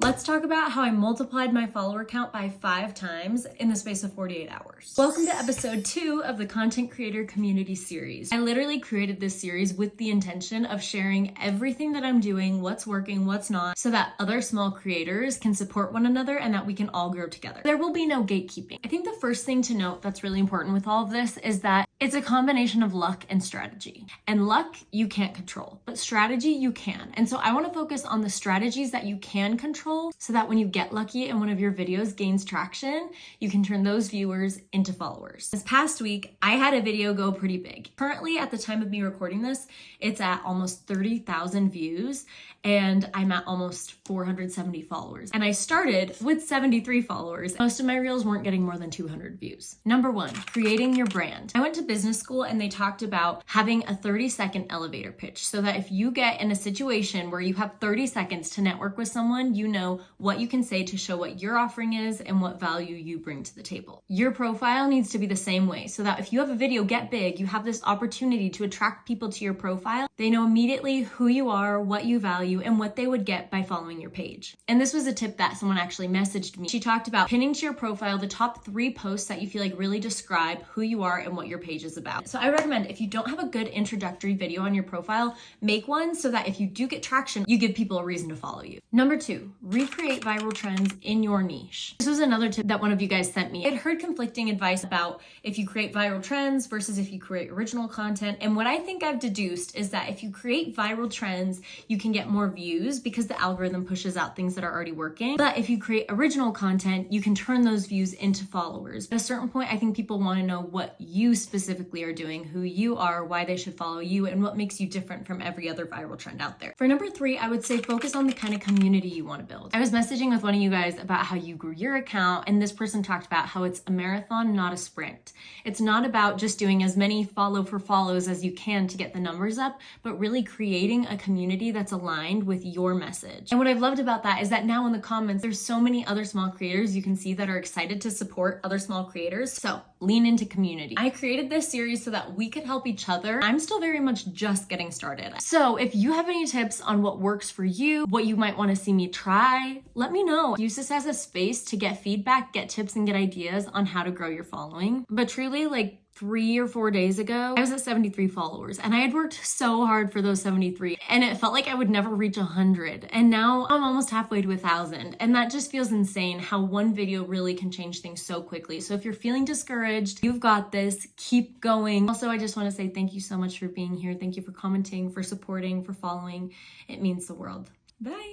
Let's talk about how I multiplied my follower count by 5 times in the space of 48 hours. Welcome to episode 2 of the Content Creator Community Series. I literally created this series with the intention of sharing everything that I'm doing, what's working, what's not, so that other small creators can support one another and that we can all grow together. There will be no gatekeeping. I think the first thing to note that's really important with all of this is that it's a combination of luck and strategy. And luck you can't control, but strategy you can. And so I want to focus on the strategies that you can control so that when you get lucky and one of your videos gains traction, you can turn those viewers into followers. This past week, I had a video go pretty big. Currently, at the time of me recording this, it's at almost 30,000 views and I'm at almost 470 followers. And I started with 73 followers. Most of my reels weren't getting more than 200 views. Number 1, creating your brand. I went to business school and they talked about having a 30-second elevator pitch so that if you get in a situation where you have 30 seconds to network with someone, you know what you can say to show what your offering is and what value you bring to the table. Your profile needs to be the same way so that if you have a video get big, you have this opportunity to attract people to your profile. They know immediately who you are, what you value, and what they would get by following your page. And this was a tip that someone actually messaged me. She talked about pinning to your profile the top 3 posts that you feel like really describe who you are and what your page is about. So I recommend if you don't have a good introductory video on your profile, make one so that if you do get traction, you give people a reason to follow you. Number 2, recreate viral trends in your niche. This was another tip that one of you guys sent me. I'd heard conflicting advice about if you create viral trends versus if you create original content. And what I think I've deduced is that if you create viral trends, you can get more views because the algorithm pushes out things that are already working. But if you create original content, you can turn those views into followers. At a certain point, I think people want to know what you specifically are doing, who you are, why they should follow you, and what makes you different from every other viral trend out there. For number 3, I would say focus on the kind of community you want to build. I was messaging with one of you guys about how you grew your account, and this person talked about how it's a marathon, not a sprint. It's not about just doing as many follow for follows as you can to get the numbers up, but really creating a community that's aligned with your message. And what I've loved about that is that now in the comments, there's so many other small creators you can see that are excited to support other small creators. So lean into community. I created this series so that we could help each other. I'm still very much just getting started. So if you have any tips on what works for you, what you might want to see me try, let me know. Use this as a space to get feedback, get tips, and get ideas on how to grow your following. But truly, like 3 or 4 days ago, I was at 73 followers and I had worked so hard for those 73 and it felt like I would never reach 100. And now I'm almost halfway to 1,000. And that just feels insane how one video really can change things so quickly. So if you're feeling discouraged, you've got this, keep going. Also, I just want to say thank you so much for being here. Thank you for commenting, for supporting, for following. It means the world. Bye.